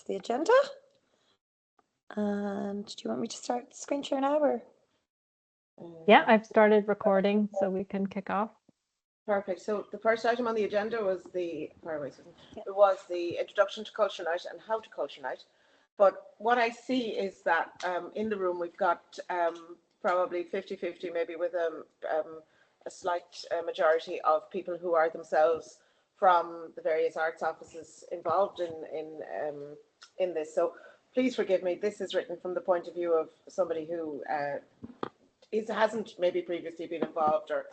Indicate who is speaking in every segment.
Speaker 1: to the agenda. And do you want me to start screen share now, or?
Speaker 2: Yeah, I've started recording, so we can kick off.
Speaker 3: Perfect. So the first item on the agenda was the introduction to Culture Night and how to Culture Night. But what I see is that in the room we've got probably 50-50, maybe with a slight majority of people who are themselves from the various arts offices involved in this. So please forgive me. This is written from the point of view of somebody who hasn't maybe previously been involved or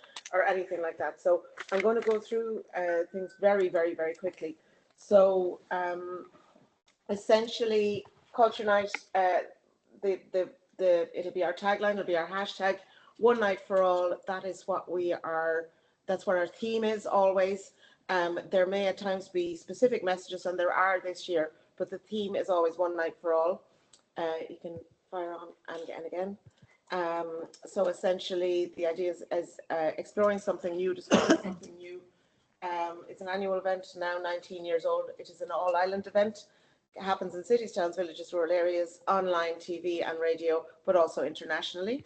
Speaker 3: anything like that. So I'm going to go through things very, very, very quickly. So essentially, Culture Night, it'll be our tagline, it'll be our hashtag, one night for all. That is what we are. That's what our theme is always. There may at times be specific messages, and there are this year, but the theme is always one night for all. You can fire on and again. So essentially, the idea is exploring something new, discovering something new. It's an annual event, now 19 years old. It is an all-island event. It happens in cities, towns, villages, rural areas, online, TV and radio, but also internationally.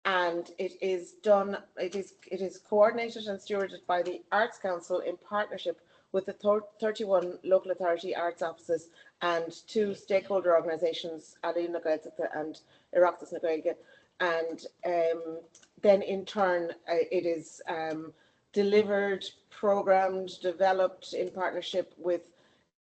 Speaker 3: And it is coordinated and stewarded by the Arts Council in partnership with the 31 local authority arts offices and 2 stakeholder organisations, Adaí na Gaeltachta and Oireachtas na Gaeilge. And then in turn, it is delivered, programmed, developed in partnership with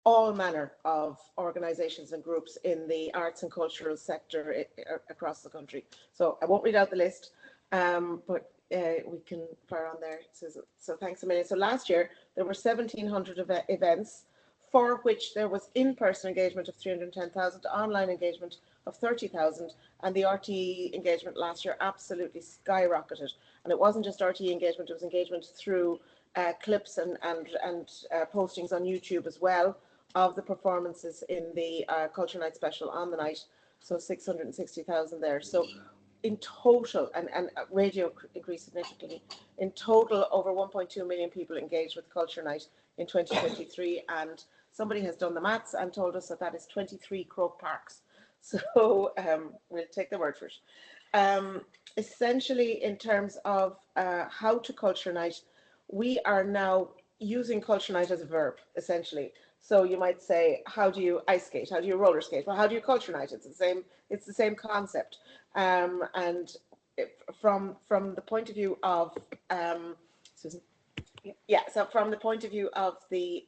Speaker 3: all manner of organisations and groups in the arts and cultural sector across the country. So I won't read out the list, but we can fire on there. So thanks a million. So last year, there were 1,700 events, for which there was in-person engagement of 310,000, online engagement of 30,000, and the RTE engagement last year absolutely skyrocketed. And it wasn't just RTE engagement, it was engagement through clips and postings on YouTube as well of the performances in the Culture Night special on the night. So 660,000 there. So in total, and radio increased significantly, in total over 1.2 million people engaged with Culture Night in 2023, and somebody has done the maths and told us that that is 23 Croke Parks. So we'll take the word for it. Essentially, in terms of how to Culture Night, we are now using Culture Night as a verb, essentially. So you might say, how do you ice skate? How do you roller skate? Well, how do you Culture Night? It's the same concept. And from the point of view of Susan, yeah. So from the point of view of the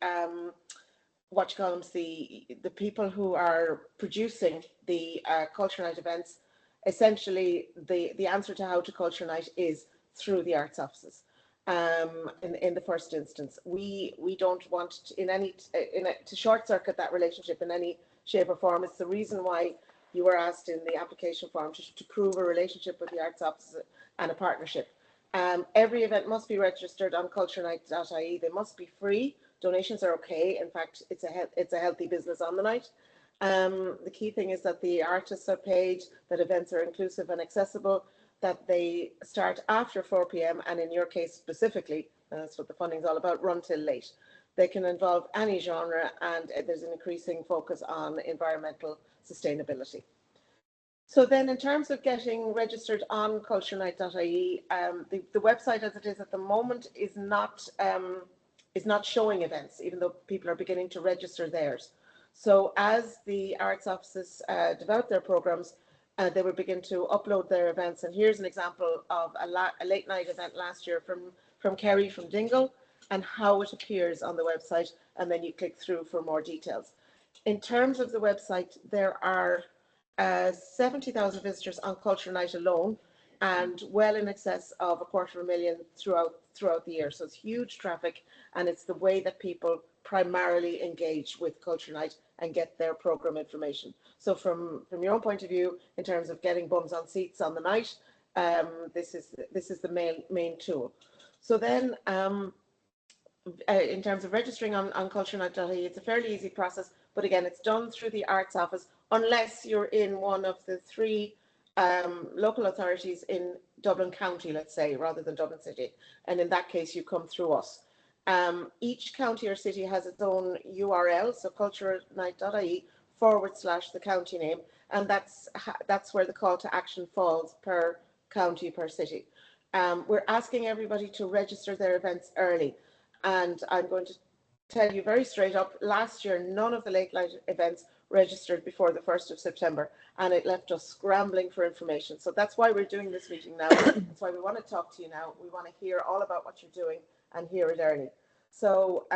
Speaker 3: what you call them, the people who are producing the Culture Night events, essentially the answer to how to Culture Night is through the arts offices. In the first instance, we don't want to short circuit that relationship in any shape or form. It's the reason why you were asked in the application form to prove a relationship with the arts office and a partnership. Every event must be registered on culturenight.ie. They must be free. Donations are okay. In fact, it's a healthy business on the night. The key thing is that the artists are paid, that events are inclusive and accessible, that they start after 4 p.m. and in your case specifically, and that's what the funding is all about, run till late. They can involve any genre, and there's an increasing focus on environmental sustainability. So then in terms of getting registered on culturenight.ie, the website as it is at the moment is not showing events, even though people are beginning to register theirs. So as the arts offices develop their programs, they will begin to upload their events. And here's an example of a late night event last year from Kerry from Dingle, and how it appears on the website, and then you click through for more details. In terms of the website, there are 70,000 visitors on Culture Night alone, and well in excess of 250,000 throughout the year. So it's huge traffic, and it's the way that people primarily engage with Culture Night and get their program information. So from your own point of view, in terms of getting bums on seats on the night, this is the main tool. So then in terms of registering on culturenight.ie, it's a fairly easy process, but again, it's done through the arts office unless you're in one of the 3 local authorities in Dublin County, let's say, rather than Dublin City. And in that case, you come through us. Each county or city has its own URL, so culturenight.ie /the county name, and that's where the call to action falls per county, per city. We're asking everybody to register their events early, and I'm going to tell you very straight up, last year none of the Late Light events registered before the 1st of September, and it left us scrambling for information. So that's why we're doing this meeting now. That's why we want to talk to you now. We want to hear all about what you're doing and hear it early. So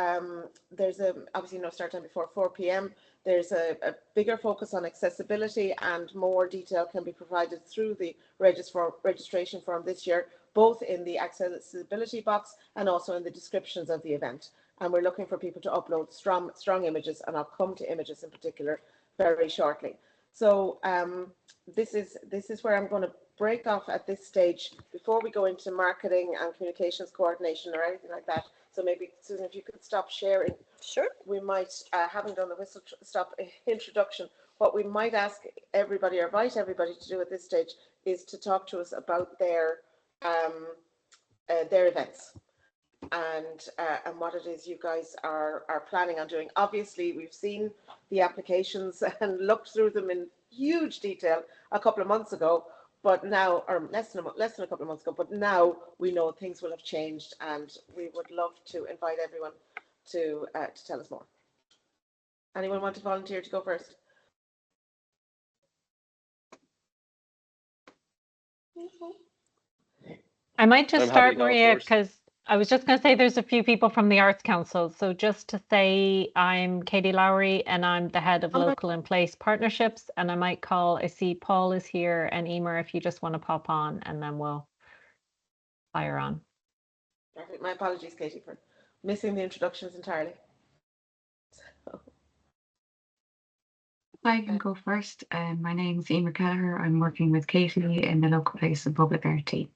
Speaker 3: there's obviously no start time before 4 p.m. There's a bigger focus on accessibility, and more detail can be provided through the registration form this year, both in the accessibility box and also in the descriptions of the event. And we're looking for people to upload strong images, and I'll come to images in particular very shortly. So this is where I'm going to break off at this stage before we go into marketing and communications coordination or anything like that. So maybe, Susan, if you could stop sharing.
Speaker 1: Sure.
Speaker 3: We might, having done the whistle stop introduction, what we might ask everybody or invite everybody to do at this stage is to talk to us about their events and what it is you guys are planning on doing. Obviously, we've seen the applications and looked through them in huge detail a couple of months ago, but now, or less than a couple of months ago, but now we know things will have changed, and we would love to invite everyone to tell us more. Anyone want to volunteer to go first?
Speaker 2: I might just
Speaker 4: I'm happy
Speaker 2: start,
Speaker 4: to go
Speaker 2: Maria,
Speaker 4: first.
Speaker 2: because I was just going to say there's a few people from the Arts Council. So just to say, I'm Katie Lowry, and I'm the head of local and place partnerships. And I might call, I see Paul is here, and Emer, if you just want to pop on, and then we'll fire on.
Speaker 3: Perfect. My apologies, Katie, for missing the introductions entirely.
Speaker 5: I can go first. My name's Emer Kelleher. I'm working with Katie in the local place and public art team.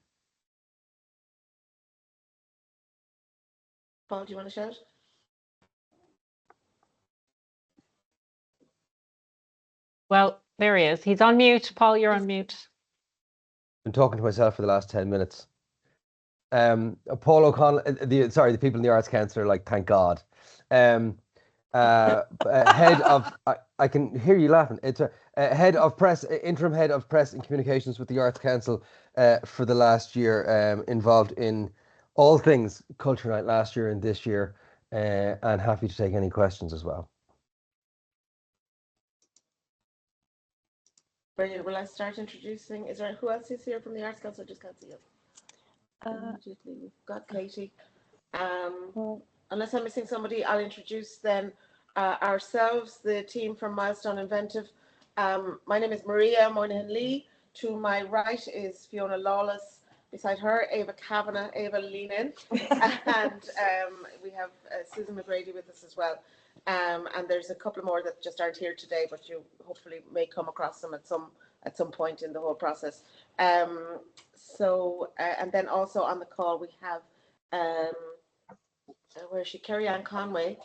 Speaker 3: Paul, do you want to shout?
Speaker 6: Well, there he is. He's on mute. Paul, you're on mute.
Speaker 7: Been talking to myself for the last 10 minutes. Paul O'Connell, the people in the Arts Council are like, thank God. Head of, I can hear you laughing. It's head of press, interim head of press and communications with the Arts Council for the last year, involved in all things Culture Night last year and this year, and happy to take any questions as well.
Speaker 3: Brilliant. Will I start introducing? Is there who else is here from the Arts Council? I just can't see it. Immediately, we've got Katie. Unless I'm missing somebody, I'll introduce then ourselves, the team from Milestone Inventive. My name is Maria Moynihan Lee. To my right is Fiona Lawless. Beside her, Ava Kavanagh. Ava, lean in. And we have Susan McGrady with us as well. And there's a couple more that just aren't here today, but you hopefully may come across them at some point in the whole process. And then also on the call we have where is she? Kerry-Ann Conway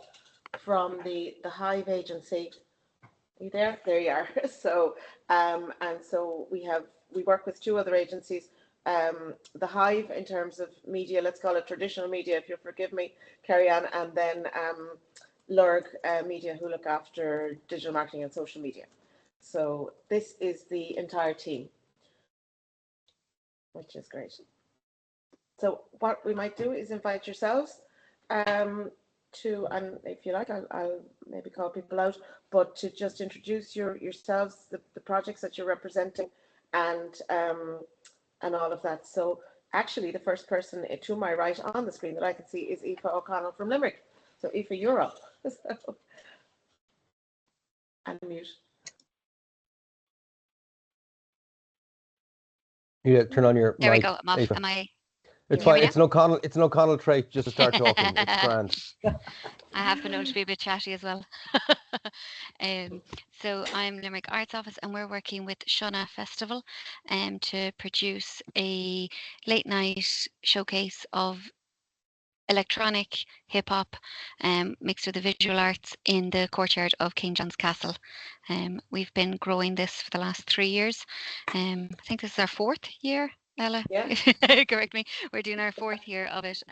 Speaker 3: from the Hive Agency. Are you there? There you are. So and so we work with two other agencies. The Hive in terms of media, let's call it traditional media, if you'll forgive me, Kerry-Ann, and then Lurg Media, who look after digital marketing and social media. So this is the entire team, which is great. So what we might do is invite yourselves to, and if you like, I'll maybe call people out, but to just introduce yourselves, the projects that you're representing, and all of that. So actually, the first person to my right on the screen that I can see is Aoife O'Connell from Limerick. So Aoife, you're up. And mute.
Speaker 7: You turn on your
Speaker 8: There
Speaker 7: mic,
Speaker 8: we go. I'm off.
Speaker 7: Aoife.
Speaker 8: Am I?
Speaker 7: It's
Speaker 8: Can you
Speaker 7: fine.
Speaker 8: hear me
Speaker 7: It's an O'Connell trait just to start talking. It's grand.
Speaker 8: I have been known to be a bit chatty as well. So I'm Limerick Arts Office, and we're working with Shona Festival to produce a late night showcase of electronic hip hop mixed with the visual arts in the courtyard of King John's Castle. We've been growing this for the last 3 years. I think this is our 4th year. Ella,
Speaker 3: Yeah.
Speaker 8: correct me. We're doing our 4th year of it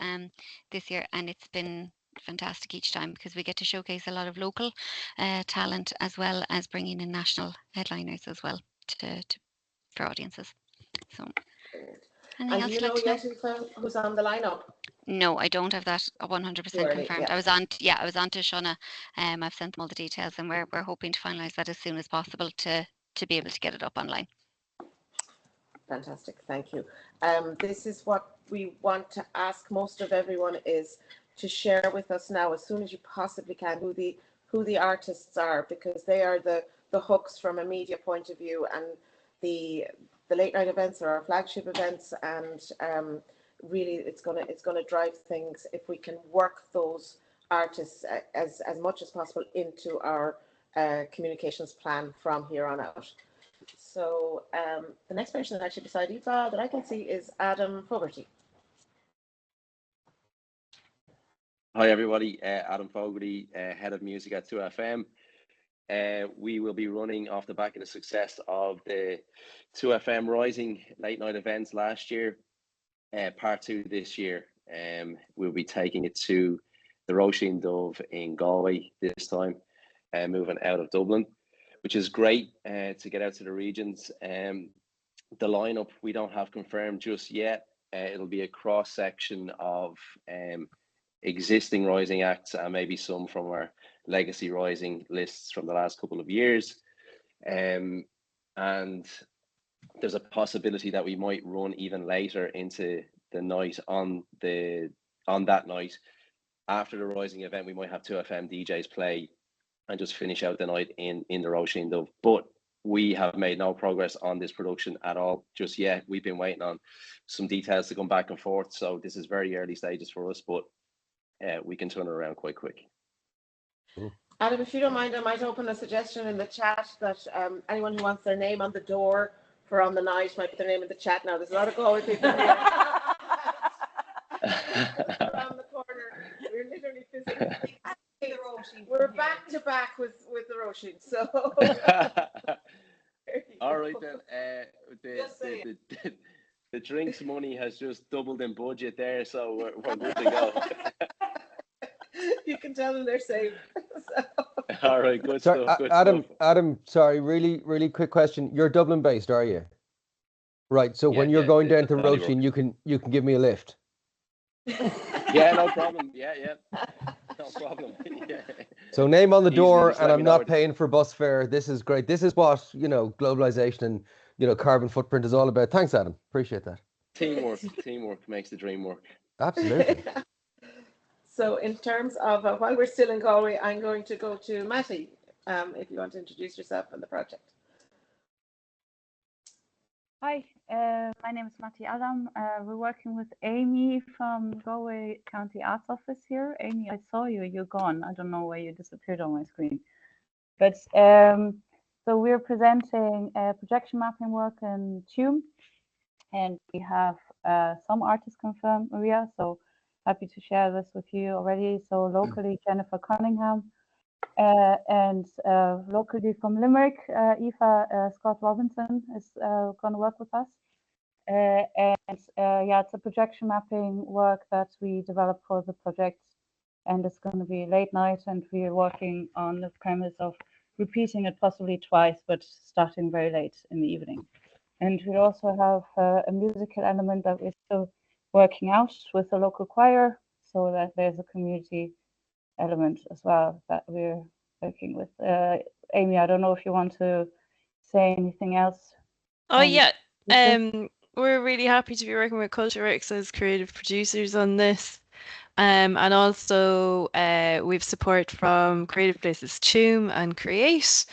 Speaker 8: this year, and it's been fantastic each time because we get to showcase a lot of local talent as well as bringing in national headliners as well for audiences. So, anything
Speaker 3: And
Speaker 8: else
Speaker 3: do you
Speaker 8: you'd
Speaker 3: know
Speaker 8: like to know?
Speaker 3: yet who's on the lineup?
Speaker 8: No, I don't have that 100%
Speaker 3: early,
Speaker 8: confirmed.
Speaker 3: yeah.
Speaker 8: I was on to Shauna. I've sent them all the details, and we're hoping to finalise that as soon as possible to be able to get it up online.
Speaker 3: Fantastic, thank you. This is what we want to ask most of everyone is to share with us now as soon as you possibly can who the artists are, because they are the hooks from a media point of view, and the late night events are our flagship events, and really it's gonna drive things if we can work those artists as much as possible into our communications plan from here on out. So the next person actually beside Eva that I can see is Adam Fogarty.
Speaker 4: Hi everybody, Adam Fogarty, Head of Music at 2FM. We will be running off the back of the success of the 2FM Rising late night events last year, part 2 this year. We'll be taking it to the Roisin Dubh in Galway this time, moving out of Dublin, which is great to get out to the regions. The lineup we don't have confirmed just yet. It'll be a cross section of existing Rising acts and maybe some from our legacy Rising lists from the last couple of years. And there's a possibility that we might run even later into the night on that night. After the Rising event, we might have 2FM DJs play and just finish out the night in the Roisin Dubh. But we have made no progress on this production at all just yet. We've been waiting on some details to come back and forth. So this is very early stages for us, but we can turn it around quite quick.
Speaker 3: Adam, if you don't mind, I might open a suggestion in the chat that anyone who wants their name on the door for on the night might put their name in the chat now. There's a lot of Galway people here. Around the corner. We're literally physically we're back to back with the Roisin. So
Speaker 4: all right then. The drinks money has just doubled in budget there, so we're good to go.
Speaker 3: You can tell them they're safe. So.
Speaker 4: All right, good
Speaker 7: Sorry,
Speaker 4: stuff. Good
Speaker 7: Adam,
Speaker 4: stuff.
Speaker 7: Adam, sorry, really quick question. You're Dublin based, are you? Right. So when you're going down to Roisin, you can give me a lift.
Speaker 4: Yeah, no problem. Yeah. No problem. Yeah.
Speaker 7: So name on the door,
Speaker 4: Just
Speaker 7: and
Speaker 4: let
Speaker 7: I'm
Speaker 4: me know
Speaker 7: not paying for bus fare. This is great. This is what, globalization and, carbon footprint is all about. Thanks, Adam. Appreciate that.
Speaker 4: Teamwork makes the dream work.
Speaker 7: Absolutely.
Speaker 3: So in terms of, while we're still in Galway, I'm going to go to Matty, if you want to introduce yourself and the project.
Speaker 9: Hi, my name is Matti Adam. We're working with Amy from Galway County Arts Office here. Amy, I saw you, you're gone. I don't know where you disappeared on my screen. But so we're presenting projection mapping work in Tuam, and we have some artists confirmed, Maria, so happy to share this with you already. So locally, Jennifer Cunningham, and locally from Limerick, Aoife Scott Robinson is going to work with us. Yeah, it's a projection mapping work that we developed for the project, and it's going to be late night, and we're working on the premise of repeating it possibly twice, but starting very late in the evening. And we also have a musical element that we're still working out with the local choir, so that there's a community element as well that we're working with. Amy, I don't know if you want to say anything else.
Speaker 10: Oh yeah, we're really happy to be working with Cultureworks as creative producers on this. And also we've support from Creative Places Tuam and Create,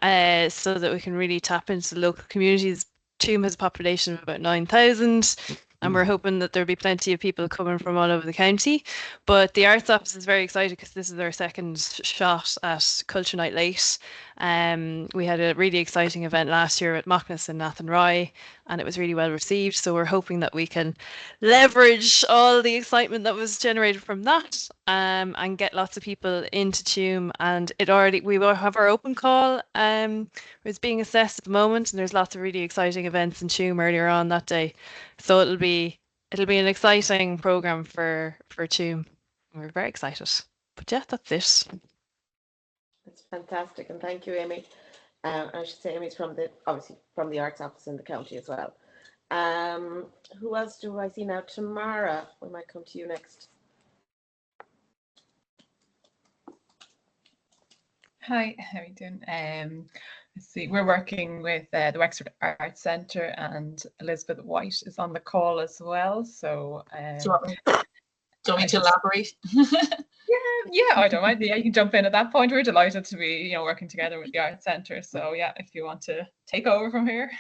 Speaker 10: so that we can really tap into the local communities. Tuam has a population of about 9,000. And we're hoping that there'll be plenty of people coming from all over the county. But the Arts Office is very excited because this is our second shot at Culture Night Late. We had a really exciting event last year at Macnas and Athenry, and it was really well received. So we're hoping that we can leverage all the excitement that was generated from that, and get lots of people into Tuam. And we will have our open call. It's being assessed at the moment, and there's lots of really exciting events in Tuam earlier on that day. So it'll be an exciting program for Tuam. We're very excited. But yeah, that's it.
Speaker 3: That's fantastic, and thank you, Amy. I should say Amy's obviously from the Arts Office in the county as well. Who else do I see now? Tamara, we might come to you next.
Speaker 11: Hi, how are you doing? Let's see, we're working with the Wexford Arts Centre, and Elizabeth White is on the call as well. So, do you want me to elaborate? Yeah, I don't mind. Yeah, you can jump in at that point. We're delighted to be, working together with the Arts Centre. So, yeah, if you want to take over from here.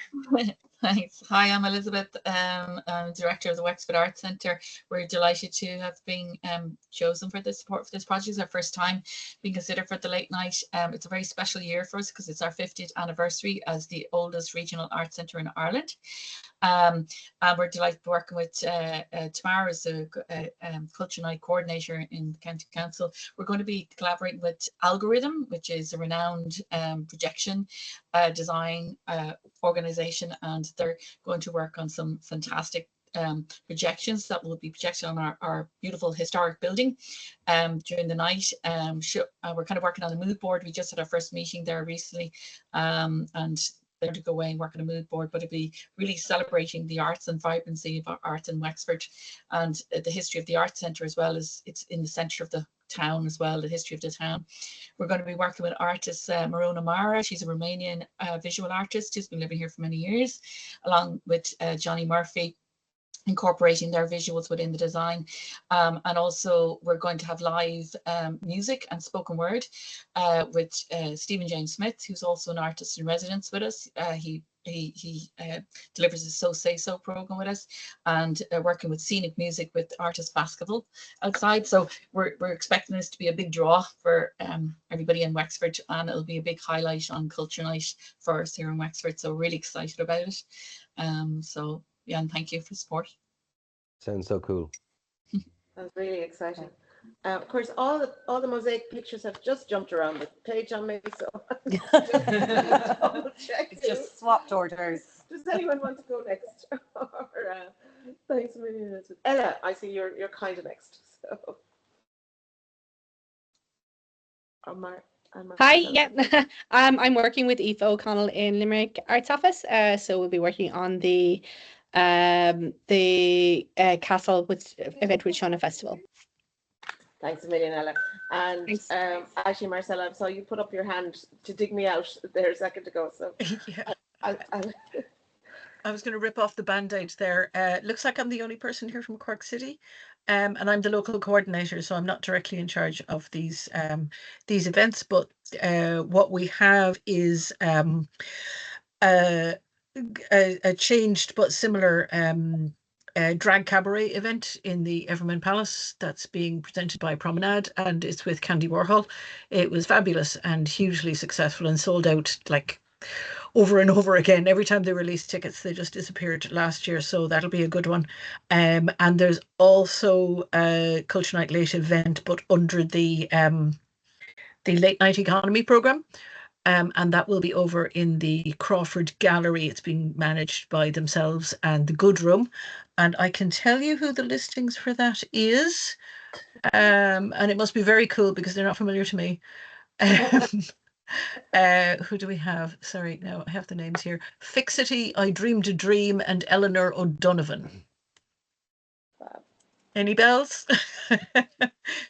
Speaker 11: Thanks. Hi, I'm Elizabeth, I'm Director of the Wexford Arts Centre. We're delighted to have been chosen for the support for this project. It's our first time being considered for the late night. It's a very special year for us because it's our 50th anniversary as the oldest regional arts centre in Ireland. And we're delighted to be working with Tamara as a Culture Night coordinator in the County Council. We're going to be collaborating with Algorithm, which is a renowned projection design organisation, and they're going to work on some fantastic projections that will be projected on our beautiful historic building during the night. We're kind of working on a mood board. We just had our first meeting there recently, and they're to go away and work on a mood board, but it'll be really celebrating the arts and vibrancy of art in Wexford, and the history of the Arts Centre as well. As it's in the centre of the town as well, the history of the town. We're going to be working with artist Marona Mara. She's a Romanian visual artist who's been living here for many years, along with Johnny Murphy, incorporating their visuals within the design. And also we're going to have live music and spoken word with Stephen James Smith, who's also an artist in residence with us. He delivers a So Say So program with us, and working with scenic music with Artist Basketball outside. So we're expecting this to be a big draw for everybody in Wexford, and it'll be a big highlight on Culture Night for us here in Wexford. So really excited about it. So yeah, and thank you for the support.
Speaker 7: Sounds so cool.
Speaker 3: That's really exciting. Of course, all the mosaic pictures have just jumped around the page on me, so
Speaker 12: it's just swapped orders.
Speaker 3: Does anyone want to go next? Thanks a million. Ella, I see you're kind of next. So.
Speaker 13: Hi, yeah, I'm working with Aoife O'Connell in Limerick Arts Office. So we'll be working on the Castle event with Shona Festival.
Speaker 3: Thanks a million, Ella. And actually, Marcella, I saw you put up your hand to dig me out there a second ago. So
Speaker 14: yeah. I was going to rip off the band-aid there. Looks like I'm the only person here from Cork City, and I'm the local coordinator, so I'm not directly in charge of these events. But what we have is a changed but similar drag cabaret event in the Everman Palace that's being presented by Promenade, and it's with Candy Warhol. It was fabulous and hugely successful and sold out like over and over again. Every time they released tickets, they just disappeared last year, so that'll be a good one. And there's also a Culture Night Late event, but under the Late Night Economy programme. And that will be over in the Crawford Gallery. It's being managed by themselves and the Good Room. And I can tell you who the listings for that is. And it must be very cool because they're not familiar to me. Who do we have? Sorry, now I have the names here. Fixity, I Dreamed a Dream, and Eleanor O'Donovan. Any bells?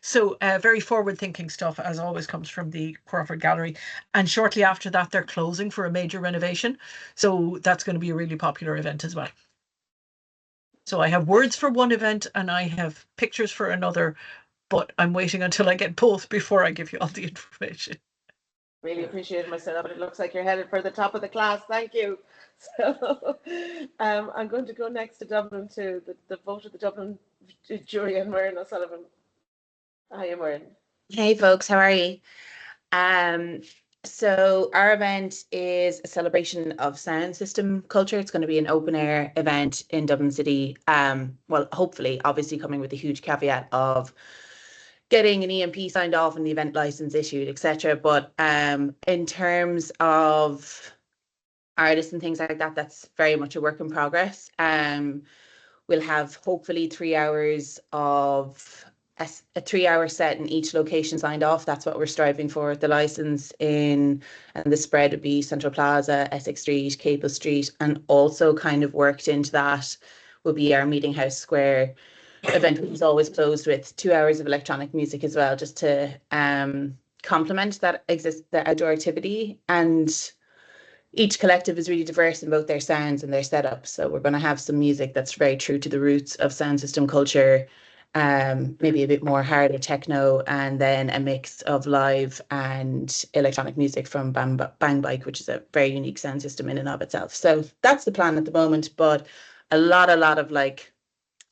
Speaker 14: So very forward-thinking stuff, as always, comes from the Crawford Gallery. And shortly after that, they're closing for a major renovation. So that's going to be a really popular event as well. So I have words for one event and I have pictures for another, but I'm waiting until I get both before I give you all the information.
Speaker 3: Really appreciate it, Marcella, but it looks like you're headed for the top of the class. Thank you. So I'm going to go next to Dublin to the vote of the Dublin jury and Myrne O'Sullivan. Hi, Myrne.
Speaker 15: Hey folks, how are you? So our event is a celebration of sound system culture. It's going to be an open air event in Dublin City. Well, hopefully, obviously coming with a huge caveat of getting an EMP signed off and the event license issued, etc. But in terms of artists and things like that, that's very much a work in progress. We'll have hopefully 3 hours of a 3-hour set in each location signed off. That's what we're striving for. The license and the spread would be Central Plaza, Essex Street, Capel Street, and also kind of worked into that will be our Meeting House Square event, which is always closed with 2 hours of electronic music as well, just to complement that the outdoor activity. And each collective is really diverse in both their sounds and their setup. So we're going to have some music that's very true to the roots of sound system culture, maybe a bit more harder techno, and then a mix of live and electronic music from Bang Bike, which is a very unique sound system in and of itself. So that's the plan at the moment, but a lot of like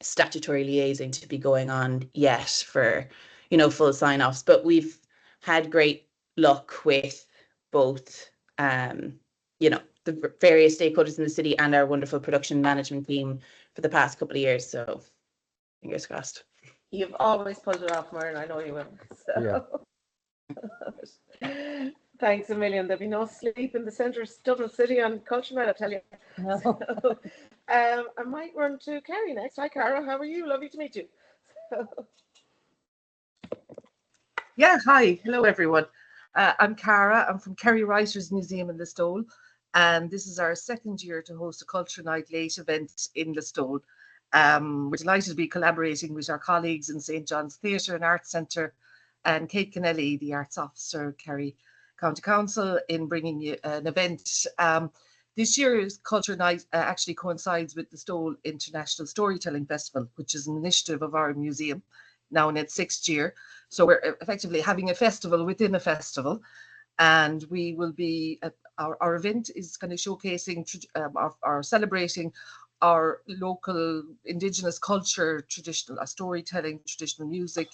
Speaker 15: statutory liaising to be going on yet for, you know, full sign-offs. But we've had great luck with both, you know, the various stakeholders in the city and our wonderful production management team for the past couple of years. So fingers crossed.
Speaker 3: You've always pulled it off, Myrna. I know you will. So. Yeah. Thanks a million. There'll be no sleep in the centre of Dublin City on Culture Night, I tell you. No. So, I might run to Kerry next. Hi, Cara. How are you? Lovely to meet you.
Speaker 16: Yeah, hi. Hello, everyone. I'm Cara. I'm from Kerry Writers Museum in Listowel, and this is our second year to host a Culture Night Late event in Listowel. We're delighted to be collaborating with our colleagues in St. John's Theatre and Arts Centre and Kate Kennelly, the Arts Officer, Kerry County Council, in bringing you an event. This year's Culture Night actually coincides with the Listowel International Storytelling Festival, which is an initiative of our museum, now in its 6th year. So we're effectively having a festival within a festival, and we will be, our event is kind of showcasing, our celebrating our local Indigenous culture, traditional storytelling, traditional music,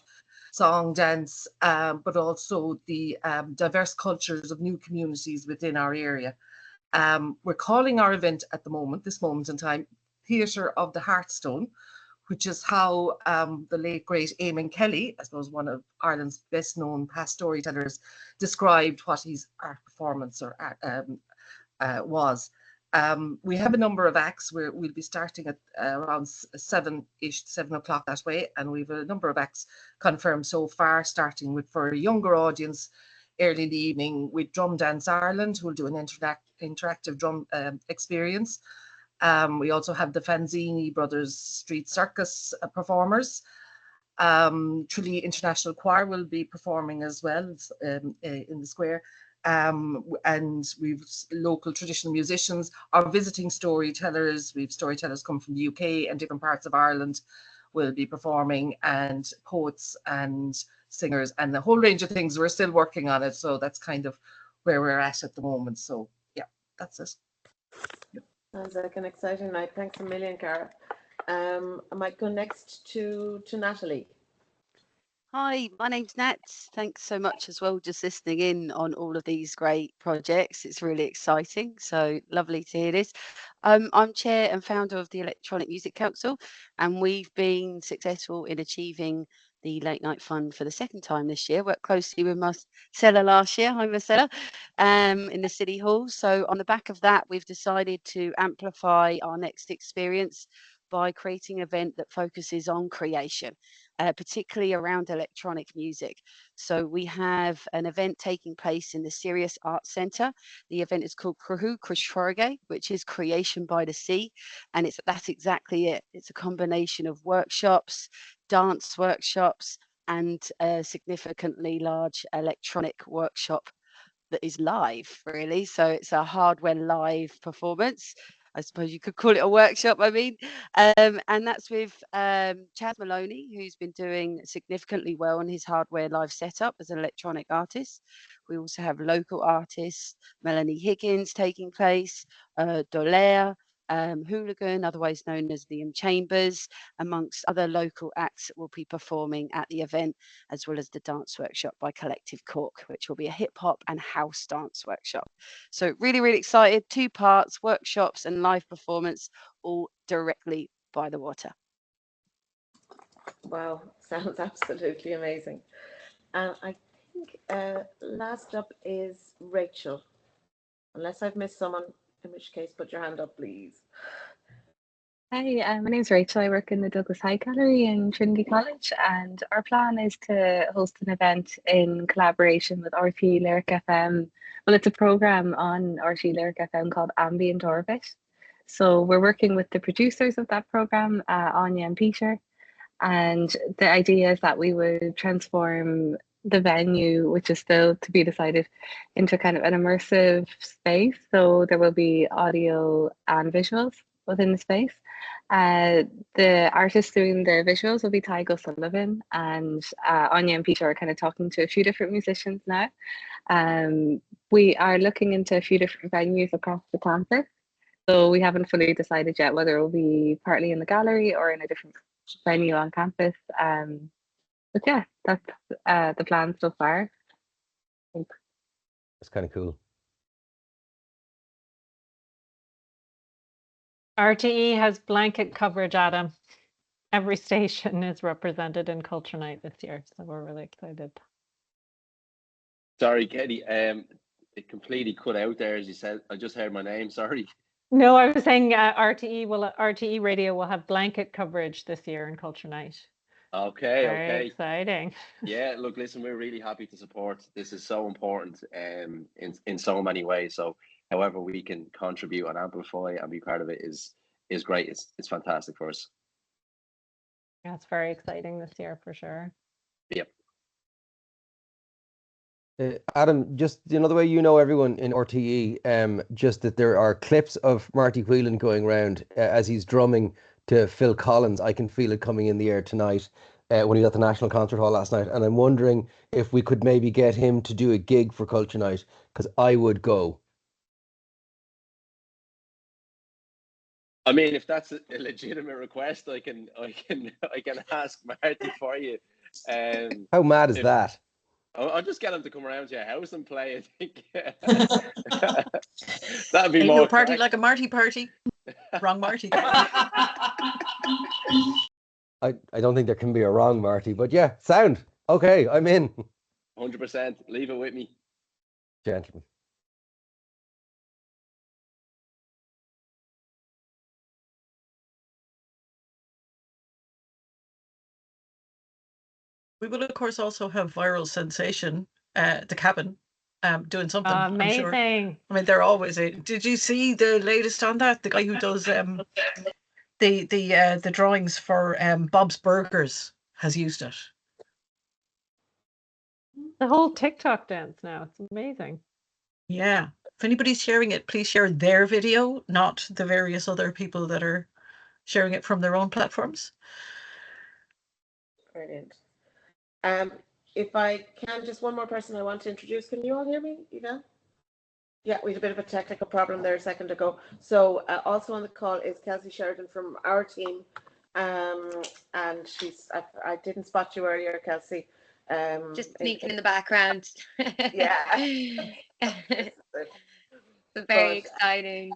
Speaker 16: song, dance, but also the diverse cultures of new communities within our area. We're calling our event at this moment in time, Theatre of the Heartstone, which is how the late great Eamon Kelly, I suppose one of Ireland's best known past storytellers, described what his art performance was. We have a number of acts where we'll be starting at around 7 o'clock that way, and we have a number of acts confirmed so far, starting with, for a younger audience, early in the evening with Drum Dance Ireland, who will do an interactive drum experience. We also have the Fanzini Brothers Street Circus performers. Tralee International Choir will be performing as well in the square. And we've local traditional musicians, our visiting storytellers. We've storytellers come from the UK and different parts of Ireland will be performing, and poets and singers and the whole range of things. We're still working on it, so that's kind of where we're at the moment. So yeah, that's it. Yep.
Speaker 3: Sounds like an exciting night. Thanks a million, Cara. I might go next to Natalie.
Speaker 17: Hi, my name's Nat. Thanks so much as well, just listening in on all of these great projects. It's really exciting. So lovely to hear this. I'm chair and founder of the Electronic Music Council, and we've been successful in achieving the Late Night Fund for the 2nd time this year. Worked closely with Marcella last year, hi Marcella, in the City Hall. So on the back of that, we've decided to amplify our next experience by creating an event that focuses on creation, particularly around electronic music. So we have an event taking place in the Sirius Arts Centre. The event is called Cruhu Crushforge, which is Creation by the Sea. And that's exactly it. It's a combination of workshops, dance workshops, and a significantly large electronic workshop that is live, really. So it's a hardware live performance. I suppose you could call it a workshop, and that's with Chad Maloney, who's been doing significantly well on his hardware live setup as an electronic artist. We also have local artists, Melanie Higgins taking place, Dolaire, Hooligan, otherwise known as Liam Chambers, amongst other local acts that will be performing at the event, as well as the dance workshop by Collective Cork, which will be a hip hop and house dance workshop. So really, really excited. 2 parts, workshops and live performance, all directly by the water.
Speaker 3: Wow, sounds absolutely amazing. And I think last up is Rachel, unless I've missed someone, in which case put your hand up, please.
Speaker 18: Hi, my name's Rachel. I work in the Douglas High Gallery in Trinity College, and our plan is to host an event in collaboration with RTE Lyric FM. Well, it's a program on RTE Lyric FM called Ambient Orbit. So we're working with the producers of that program, Anya and Peter, and the idea is that we would transform the venue, which is still to be decided, into kind of an immersive space. So there will be audio and visuals within the space. The artist doing the visuals will be Tygo Sullivan, and Anya and Peter are kind of talking to a few different musicians now. We are looking into a few different venues across the campus, so we haven't fully decided yet whether it will be partly in the gallery or in a different venue on campus. But yeah, that's the plan so far.
Speaker 7: That's kind of cool.
Speaker 2: RTE has blanket coverage, Adam. Every station is represented in Culture Night this year, so we're really excited.
Speaker 4: Sorry, Katie. It completely cut out there as you said. I just heard my name. Sorry.
Speaker 2: No, I was saying RTE Radio will have blanket coverage this year in Culture Night.
Speaker 4: Okay,
Speaker 2: Very
Speaker 4: okay.
Speaker 2: exciting.
Speaker 4: Yeah, look, listen, we're really happy to support. This is so important in so many ways. So however we can contribute and amplify and be part of it is great. It's fantastic for us.
Speaker 2: Yeah, it's very exciting this year for sure.
Speaker 4: Yep.
Speaker 7: Adam, just another way you know everyone in RTE, just that there are clips of Marty Whelan going around as he's drumming to Phil Collins. I can feel it coming in the air tonight when he was at the National Concert Hall last night. And I'm wondering if we could maybe get him to do a gig for Culture Night, because I would go.
Speaker 4: I mean, if that's a legitimate request, I can ask Marty for you.
Speaker 7: How mad is that?
Speaker 4: I'll just get him to come around to your house and play. I think that'd be
Speaker 14: Ain't
Speaker 4: more
Speaker 14: no party
Speaker 4: correct.
Speaker 14: like a Marty party. Wrong Marty.
Speaker 7: I don't think there can be a wrong Marty, but yeah, sound. Okay, I'm in.
Speaker 4: 100%. Leave it with me.
Speaker 7: Gentlemen.
Speaker 14: We will, of course, also have viral sensation, the cabin, doing something. I'm sure.
Speaker 2: Amazing.
Speaker 14: I mean, they're always. Did you see the latest on that? The guy who does the drawings for Bob's Burgers has used it.
Speaker 2: The whole TikTok dance now. It's amazing.
Speaker 14: Yeah. If anybody's sharing it, please share their video, not the various other people that are sharing it from their own platforms.
Speaker 3: Brilliant. If I can, just one more person I want to introduce. Can you all hear me, Eva? Yeah, we had a bit of a technical problem there a second ago. So also on the call is Kelsey Sheridan from our team. And I didn't spot you earlier, Kelsey.
Speaker 19: Just sneaking in the background.
Speaker 3: Yeah.
Speaker 19: It's very exciting.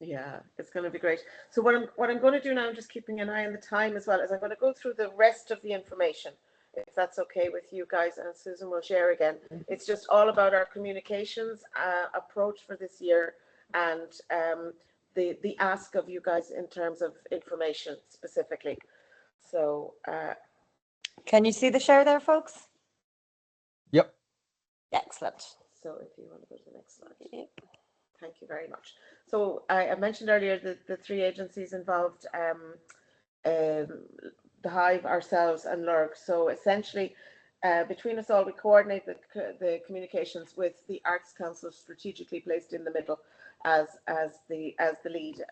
Speaker 3: Yeah, it's going to be great. So what I'm going to do now, I'm just keeping an eye on the time as well, is I'm going to go through the rest of the information, if that's okay with you guys, and Susan will share again. It's just all about our communications approach for this year and the ask of you guys in terms of information specifically. So
Speaker 1: can you see the share there, folks?
Speaker 7: Yep.
Speaker 1: Excellent.
Speaker 3: So if you want to go to the next slide. Yep. Thank you very much. So I mentioned earlier the three agencies involved, the Hive, ourselves and LURG. So essentially between us all, we coordinate the communications with the Arts Council, strategically placed in the middle as the lead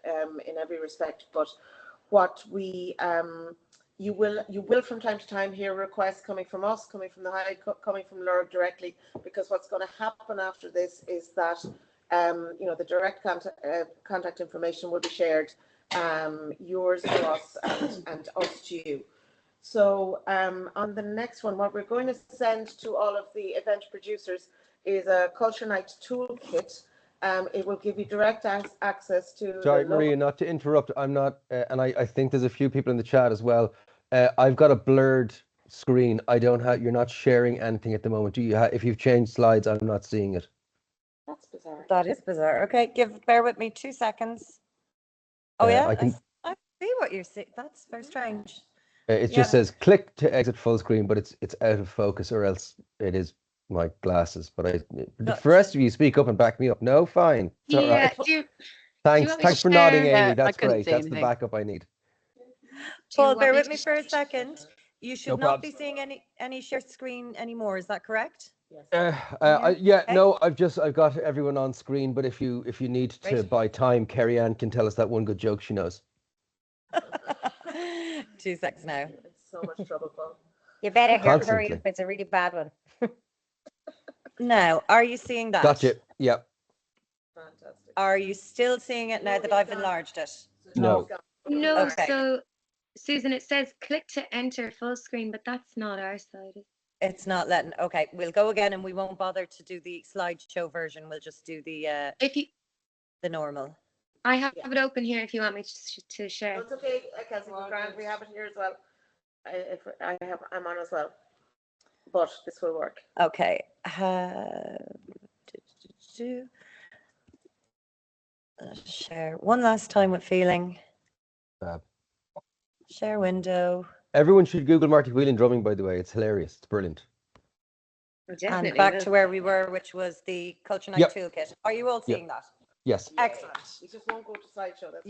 Speaker 3: in every respect. But what we you will from time to time hear requests coming from us, coming from the Hive, coming from LURG directly, because what's going to happen after this is that the direct contact information will be shared, yours to us and us to you. So on the next one, what we're going to send to all of the event producers is a Culture Night toolkit. It will give you direct access to.
Speaker 7: Sorry, Maria, not to interrupt. I'm not, and I think there's a few people in the chat as well. I've got a blurred screen. I don't have. You're not sharing anything at the moment. Do you? If you've changed slides, I'm not seeing it.
Speaker 3: That's bizarre.
Speaker 1: That is bizarre. Okay, bear with me 2 seconds. Oh yeah.
Speaker 7: I can.
Speaker 1: see what you're seeing. That's very strange.
Speaker 7: It just says click to exit full screen, but it's out of focus, or else it is my glasses. But the rest of you speak up and back me up. No, fine. It's all right. Thanks for nodding, Amy. That's great. That's the backup I need.
Speaker 1: Paul, bear with me for a second. You should
Speaker 7: No
Speaker 1: not be
Speaker 7: probs.
Speaker 1: seeing any share screen anymore. Is that correct?
Speaker 7: No, I've got everyone on screen. But if you need to buy time, Kerry Ann can tell us that one good joke she knows.
Speaker 1: 2 seconds now.
Speaker 3: It's so much trouble, Paul.
Speaker 1: You better
Speaker 7: Constantly.
Speaker 1: hurry up. It's a really bad one. Now, are you seeing that?
Speaker 7: Gotcha. Yep.
Speaker 3: Fantastic.
Speaker 1: Are you still seeing it now that I've enlarged it?
Speaker 7: No.
Speaker 19: No,
Speaker 1: Okay.
Speaker 19: so Susan, it says click to enter full screen, but that's not our side.
Speaker 1: It's not letting. Okay, we'll go again, and we won't bother to do the slideshow version. We'll just do the normal.
Speaker 19: I have it open here if you want me to share.
Speaker 3: It's okay, Kelsey, Grant, we have it here as well. I'm on as well, but this will work.
Speaker 1: Okay. Share one last time with feeling.
Speaker 7: Fab.
Speaker 1: Share window.
Speaker 7: Everyone should Google Marty Whelan drumming, by the way. It's hilarious. It's brilliant.
Speaker 1: And back to where we were, which was the Culture Night Toolkit. Are you all seeing that?
Speaker 7: Yes.
Speaker 1: Excellent.
Speaker 3: We just won't go to slideshow. That's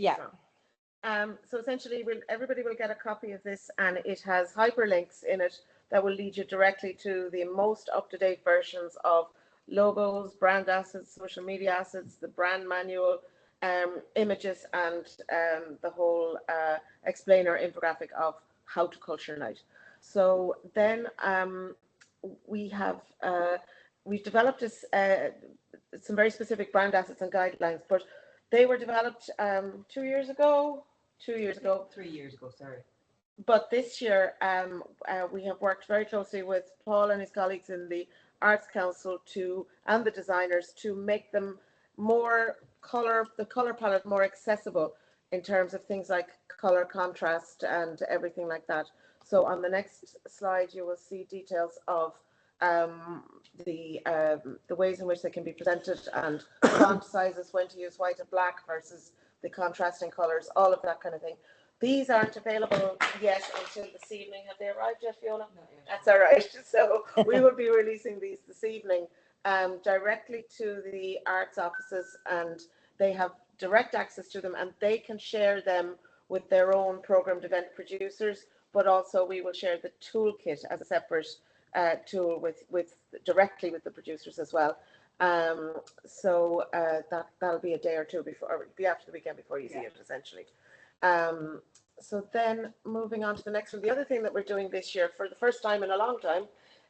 Speaker 3: so essentially, everybody will get a copy of this, and it has hyperlinks in it that will lead you directly to the most up-to-date versions of logos, brand assets, social media assets, the brand manual, images, and the whole explainer infographic of how to Culture Night. So then we've developed this, some very specific brand assets and guidelines, but they were developed 2 years ago. 3 years ago, sorry. But this year, we have worked very closely with Paul and his colleagues in the Arts Council and the designers to make them the color palette more accessible in terms of things like color contrast and everything like that. So on the next slide, you will see details of the ways in which they can be presented and font sizes, when to use white and black versus the contrasting colors, all of that kind of thing. These aren't available yet until this evening. Have they arrived yet, Fiona? That's all right. So we will be releasing these this evening directly to the arts offices, and they have direct access to them, and they can share them with their own programmed event producers, but also we will share the toolkit as a separate tool directly with the producers as well. So that'll be a day or two before, or be after the weekend before you see it, essentially. So then moving on to the next one, the other thing that we're doing this year for the first time in a long time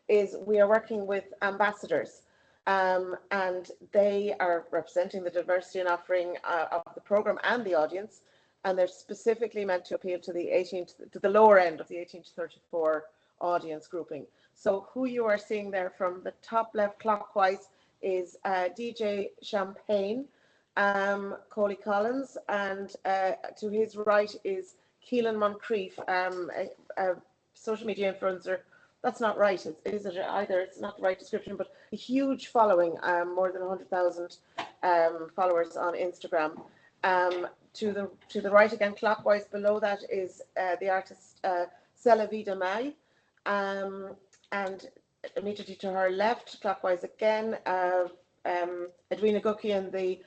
Speaker 3: is we are working with ambassadors, and they are representing the diversity and offering of the program and the audience, and they're specifically meant to appeal to the lower end of the 18 to 34 audience grouping. So who you are seeing there from the top left clockwise is DJ Champagne, Coley Collins, and to his right is Keelan Moncrief, a social media influencer. That's not right, is it either? It's not the right description, but a huge following, more than 100,000 followers on Instagram. To the right again, clockwise below that is the artist Sela Vida Mai, and immediately to her left, clockwise again, Edwina Gukian, the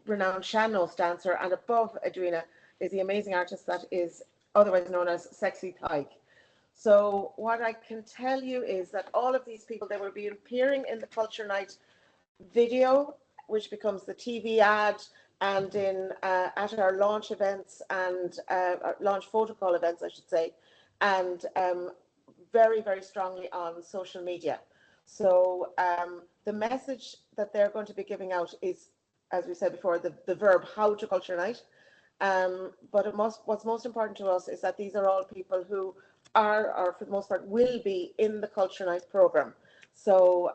Speaker 3: renowned Shannos dancer, and above Edwina is the amazing artist that is otherwise known as Sexy Thig. So what I can tell you is that all of these people, they will be appearing in the Culture Night video, which becomes the TV ad, and in at our launch events and launch photo call events, I should say, and very, very strongly on social media. So the message that they're going to be giving out is, as we said before, the verb how to Culture Night. But what's most important to us is that these are all people who are, or for the most part, will be in the Culture Night program. So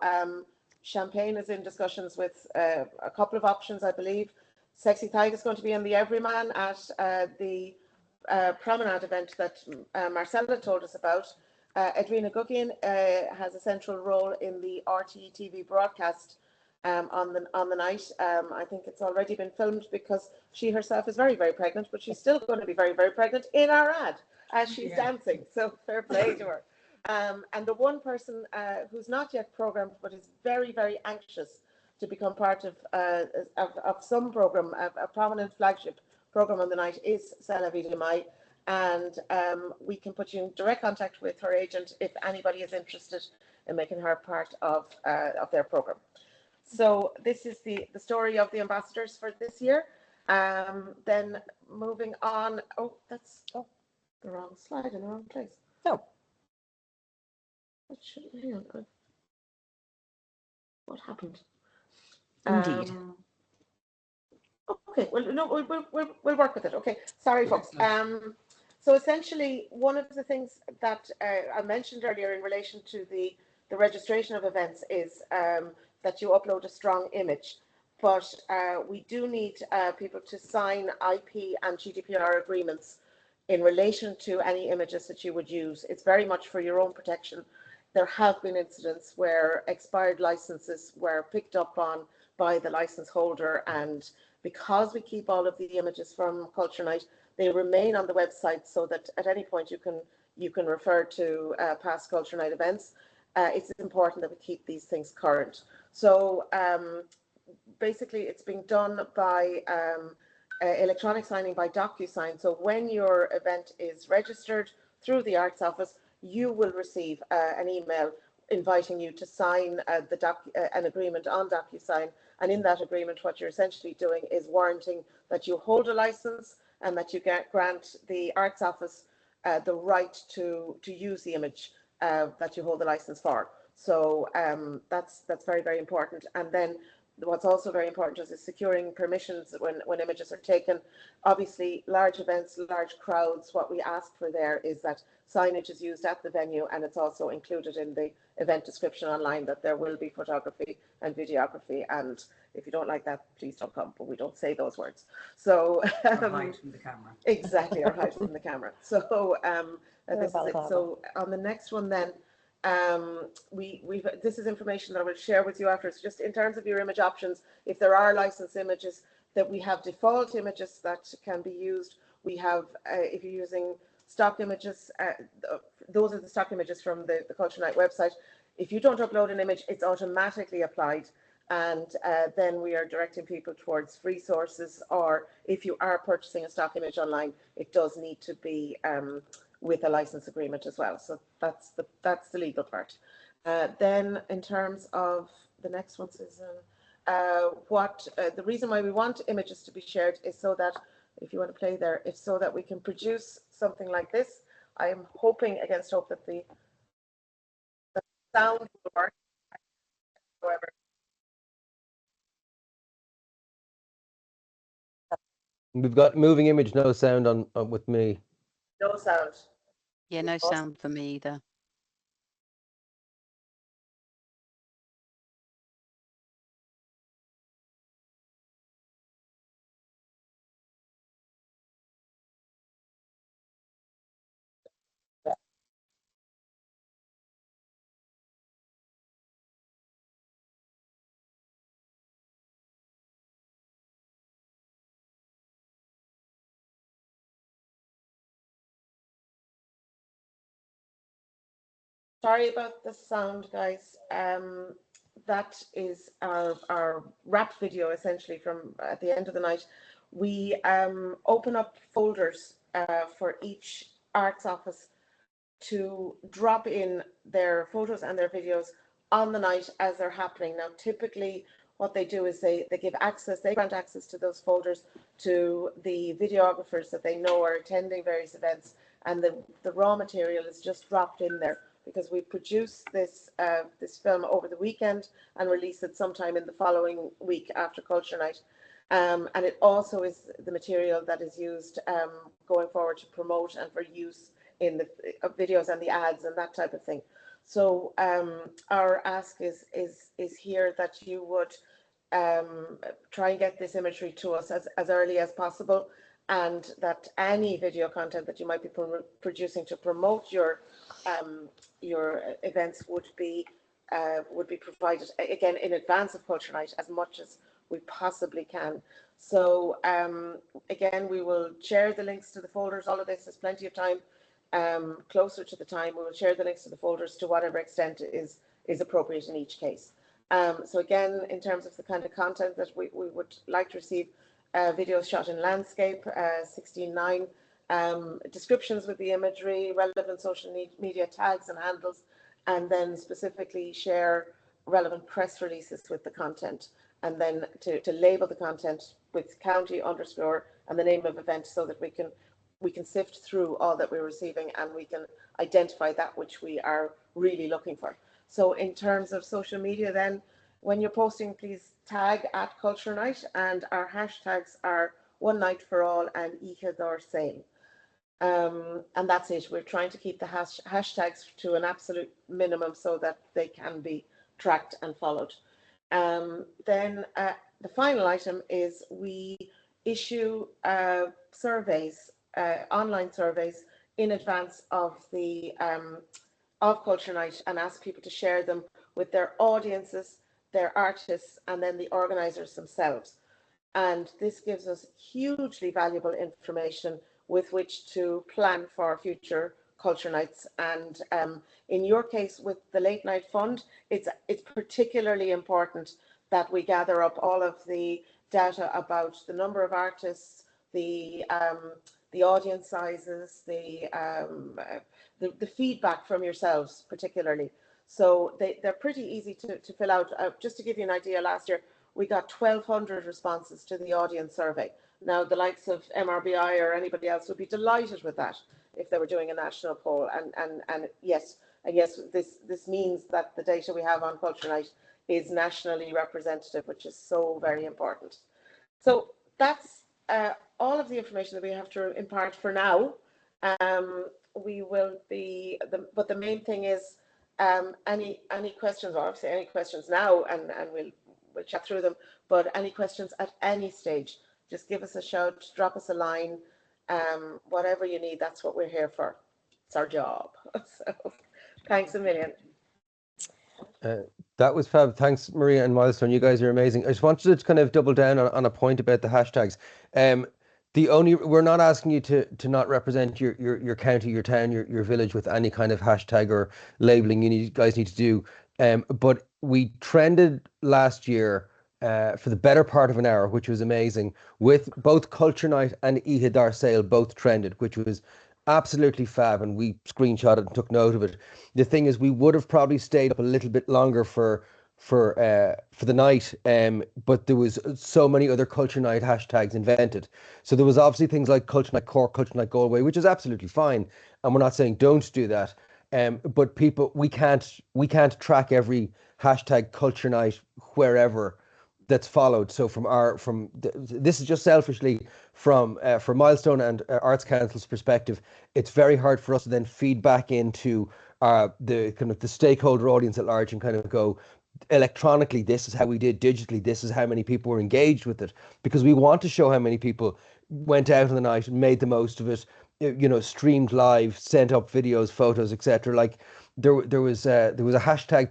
Speaker 3: Champagne is in discussions with a couple of options, I believe. Sexy Thig is going to be in the Everyman at the Promenade event that Marcella told us about. Edwina Gukian has a central role in the RTE TV broadcast on the night. I think it's already been filmed because she herself is very, very pregnant, but she's still going to be very, very pregnant in our ad as she's dancing. So fair play to her. And the one person who's not yet programmed but is very, very anxious to become part of some program, a prominent flagship program on the night, is Sana Vidimai. And we can put you in direct contact with her agent if anybody is interested in making her part of their program. So this is the story of the ambassadors for this year. Then moving on. Oh, that's the wrong slide in the wrong place. So what should hang on. What happened?
Speaker 1: Indeed.
Speaker 3: Okay, well, no, we'll work with it. Okay, sorry, folks. So essentially, one of the things that I mentioned earlier in relation to the registration of events is that you upload a strong image. But we do need people to sign IP and GDPR agreements in relation to any images that you would use. It's very much for your own protection. There have been incidents where expired licenses were picked up on by the license holder, and because we keep all of the images from Culture Night, they remain on the website so that at any point you can refer to past Culture Night events. It's important that we keep these things current. So basically it's being done by electronic signing by DocuSign. So when your event is registered through the Arts Office, you will receive an email inviting you to sign an agreement on DocuSign. And in that agreement, what you're essentially doing is warranting that you hold a license and that you grant the Arts Office the right to use the image that you hold the license for. So that's very, very important. And then what's also very important is securing permissions when images are taken. Obviously, large events, large crowds, what we ask for there is that signage is used at the venue, and it's also included in the event description online that there will be photography and videography. And if you don't like that, please don't come, but we don't say those words. So
Speaker 12: Or hide from the camera.
Speaker 3: Exactly, or hide from the camera. So this is it. So on the next one then, this is information that I will share with you after. It's just in terms of your image options, if there are licensed images, that we have default images that can be used. We have, if you're using stock images, those are the stock images from the Culture Night website. If you don't upload an image, it's automatically applied, and then we are directing people towards free sources, or if you are purchasing a stock image online, it does need to be with a license agreement as well. So that's the legal part. Then in terms of the next one, Susan, the reason why we want images to be shared is so that, if you want to play there, it's so that we can produce something like this. I am hoping against hope that the sound will work. However,
Speaker 7: We've got moving image, no sound on with me.
Speaker 3: no sound.
Speaker 17: Yeah, no sound for me either.
Speaker 3: Sorry about the sound, guys. That is our wrap video, essentially, from at the end of the night. We open up folders for each Arts Office to drop in their photos and their videos on the night as they're happening. Now, typically what they do is they give access, they grant access to those folders to the videographers that they know are attending various events, and the raw material is just dropped in there, because we produce this film over the weekend and release it sometime in the following week after Culture Night. And it also is the material that is used going forward to promote and for use in the videos and the ads and that type of thing. So our ask is here that you would try and get this imagery to us as early as possible, and that any video content that you might be producing to promote your events would be would be provided, again, in advance of Culture Night as much as we possibly can. So again, we will share the links to the folders. All of this, there's plenty of time. Closer to the time, we will share the links to the folders to whatever extent is appropriate in each case. So again, in terms of the kind of content that we would like to receive, videos shot in landscape, 16:9, descriptions with the imagery, relevant social media tags and handles, and then specifically share relevant press releases with the content, and then to label the content with county underscore and the name of event, so that we can sift through all that we're receiving and we can identify that which we are really looking for. So in terms of social media, then, when you're posting, please tag at Culture Night, and our hashtags are One Night for All and Ihadar Sale. And that's it. We're trying to keep the hashtags to an absolute minimum so that they can be tracked and followed. Then the final item is we issue surveys, online surveys, in advance of the of Culture Night, and ask people to share them with their audiences, their artists, and then the organisers themselves. And this gives us hugely valuable information with which to plan for future Culture Nights. And in your case, with the Late Night Fund, it's particularly important that we gather up all of the data about the number of artists, the audience sizes, the feedback from yourselves particularly. So they're pretty easy to fill out. Just to give you an idea, last year we got 1,200 responses to the audience survey. Now, the likes of MRBI or anybody else would be delighted with that if they were doing a national poll. And yes, this means that the data we have on Culture Night is nationally representative, which is so very important. So that's all of the information that we have to impart for now. We will be, but the main thing is any questions, or obviously any questions now, and we'll chat through them, but any questions at any stage, just give us a shout, drop us a line, whatever you need, that's what we're here for. It's our job. So thanks a million.
Speaker 7: That was fab. Thanks, Maria and Milestone. You guys are amazing. I just wanted to kind of double down on a point about the hashtags. We're not asking you to not represent your county, your town, your village with any kind of hashtag or labeling you guys need to do. But we trended last year for the better part of an hour, which was amazing, with both Culture Night and Ihadar Sale both trended, which was absolutely fab, and we screenshotted and took note of it. The thing is, we would have probably stayed up a little bit longer for the night, but there was so many other Culture Night hashtags invented. So there was obviously things like Culture Night Cork, Culture Night Galway, which is absolutely fine, and we're not saying don't do that. But people, we can't track every hashtag Culture Night wherever that's followed. So this is just selfishly from Milestone and Arts Council's perspective, it's very hard for us to then feed back into the kind of the stakeholder audience at large and kind of go, electronically, this is how we did, digitally, this is how many people were engaged with it, because we want to show how many people went out on the night and made the most of it, streamed live, sent up videos, photos, etc. Like there was a hashtag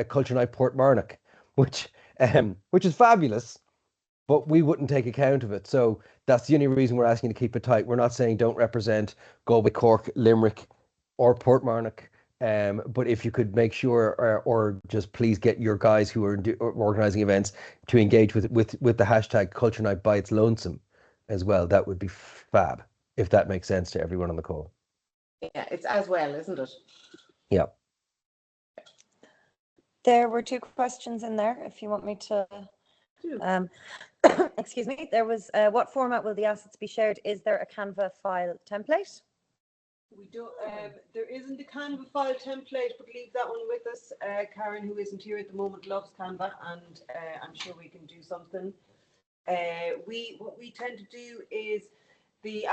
Speaker 7: Culture Night Portmarnock, which is fabulous, but we wouldn't take account of it. So that's the only reason we're asking to keep it tight. We're not saying don't represent Galway, Cork, Limerick, or Portmarnock. But if you could make sure, or just please get your guys who are organising events to engage with the hashtag Culture Night by its lonesome as well, that would be fab, if that makes sense to everyone on the call.
Speaker 3: Yeah, it's as well, isn't it?
Speaker 7: Yeah.
Speaker 1: There were two questions in there, if you want me to. Excuse me. There was, what format will the assets be shared? Is there a Canva file template?
Speaker 20: We don't. There isn't a Canva file template, but leave that one with us. Karen, who isn't here at the moment, loves Canva, and I'm sure we can do something. What we tend to do is the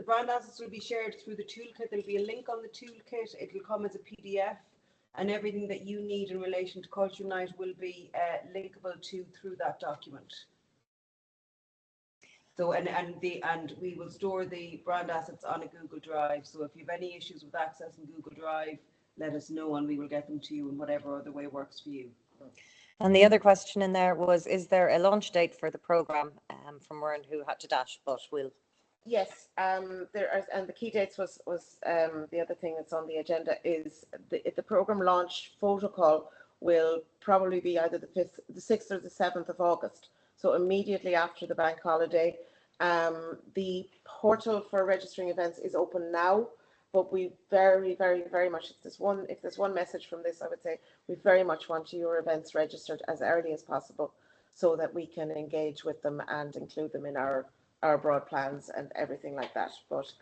Speaker 20: brand assets will be shared through the toolkit. There'll be a link on the toolkit. It will come as a PDF, and everything that you need in relation to Culture Night will be linkable through that document. So and we will store the brand assets on a Google Drive. So if you have any issues with accessing Google Drive, let us know and we will get them to you in whatever other way works for you.
Speaker 1: And the other question in there was, is there a launch date for the programme from Warren, who had to dash, but we'll...
Speaker 3: Yes, there are, and the key dates was the other thing that's on the agenda is the program launch photo call will probably be either the 5th, the 6th or the 7th of August. So immediately after the bank holiday. The portal for registering events is open now, but we very, very, very much, if there's one message from this, I would say we very much want your events registered as early as possible so that we can engage with them and include them in our broad plans and everything like that. But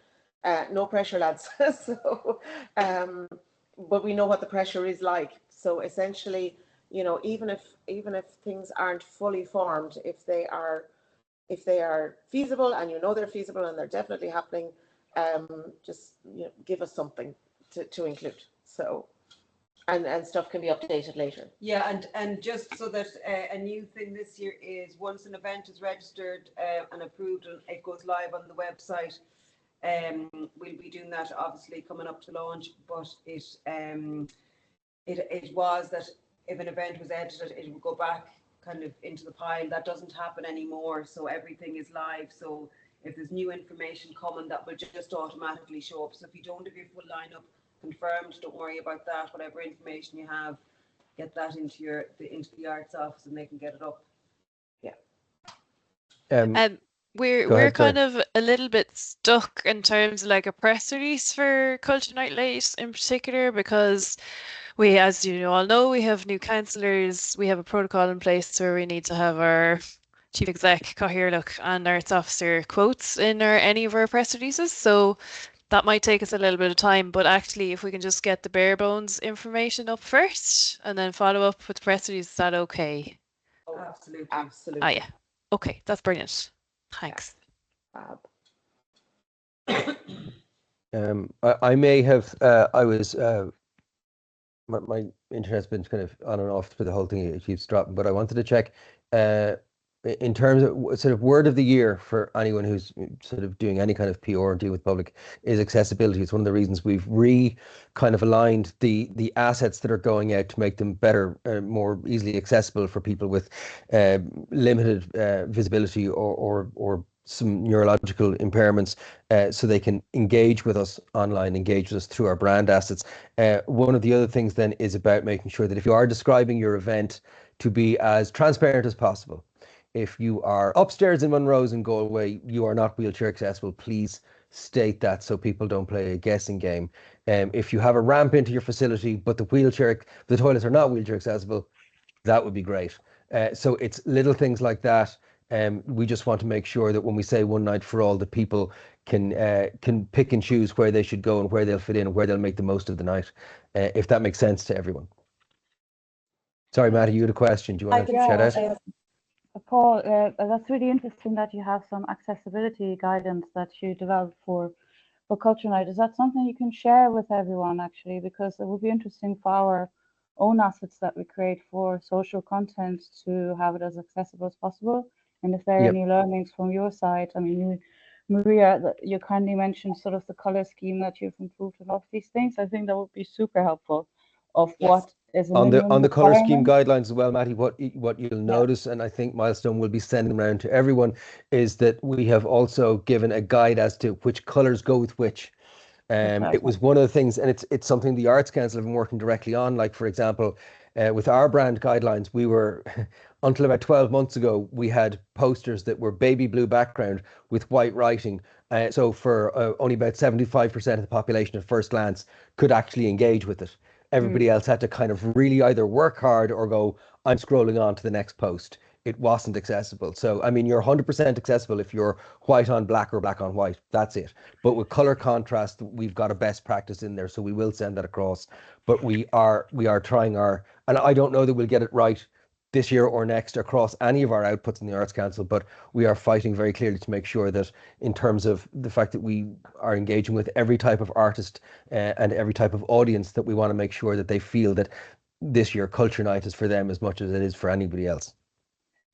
Speaker 3: no pressure, lads. So, but we know what the pressure is like. So essentially, you know, even if things aren't fully formed, if they are feasible and you know they're feasible and they're definitely happening, just give us something to include. So, and stuff can be updated later.
Speaker 20: Yeah, and just so that a new thing this year is once an event is registered and approved and it goes live on the website, we'll be doing that obviously coming up to launch, but it was that if an event was edited, it would go back kind of into the pile. That doesn't happen anymore, so everything is live. So if there's new information coming, that will just automatically show up. So if you don't have your full lineup confirmed, don't worry about that. Whatever information you have, get that into the arts office and they can get it up.
Speaker 3: Yeah.
Speaker 10: We're kind of a little bit stuck in terms of like a press release for Culture Night Late in particular, because we, as you all know, we have new councillors. We have a protocol in place where we need to have our chief exec, Cathaoirleach, and arts officer quotes in any of our press releases. So that might take us a little bit of time, but actually if we can just get the bare bones information up first and then follow up with the press release, is that okay?
Speaker 20: Oh, absolutely.
Speaker 3: Absolutely.
Speaker 10: Ah, yeah. Okay, that's brilliant. Thanks.
Speaker 7: I may have, my internet's been kind of on and off for the whole thing, it keeps dropping, but I wanted to check in terms of sort of word of the year for anyone who's sort of doing any kind of PR and deal with public is accessibility. It's one of the reasons we've kind of aligned the assets that are going out to make them better, more easily accessible for people with limited visibility or some neurological impairments, so they can engage with us online, engage with us through our brand assets. One of the other things then is about making sure that if you are describing your event, to be as transparent as possible. If you are upstairs in Monrose and Galway, you are not wheelchair accessible, please state that so people don't play a guessing game. If you have a ramp into your facility, but the toilets are not wheelchair accessible, that would be great. So it's little things like that. We just want to make sure that when we say one night for all, that people can pick and choose where they should go and where they'll fit in and where they'll make the most of the night, if that makes sense to everyone. Sorry, Matty, you had a question. Do you want to shout out?
Speaker 9: Paul, that's really interesting that you have some accessibility guidance that you developed for Culture Night. Is that something you can share with everyone, actually? Because it would be interesting for our own assets that we create for social content to have it as accessible as possible. And if there are any learnings from your side, I mean, Maria, you kindly mentioned sort of the color scheme that you've improved and all of these things. I think that would be super helpful of what is
Speaker 7: on the color scheme guidelines as well, Matty. What you'll notice, and I think Milestone will be sending around to everyone, is that we have also given a guide as to which colors go with which. It was one of the things, and it's something the Arts Council have been working directly on. Like, for example, with our brand guidelines, we were until about 12 months ago, we had posters that were baby blue background with white writing. So for only about 75% of the population at first glance could actually engage with it. Everybody else had to kind of really either work hard or go, I'm scrolling on to the next post. It wasn't accessible. So, I mean, you're 100% accessible if you're white on black or black on white. That's it. But with color contrast, we've got a best practice in there. So we will send that across. But we are trying and I don't know that we'll get it right this year or next across any of our outputs in the Arts Council, but we are fighting very clearly to make sure that in terms of the fact that we are engaging with every type of artist and every type of audience, that we want to make sure that they feel that this year Culture Night is for them as much as it is for anybody else.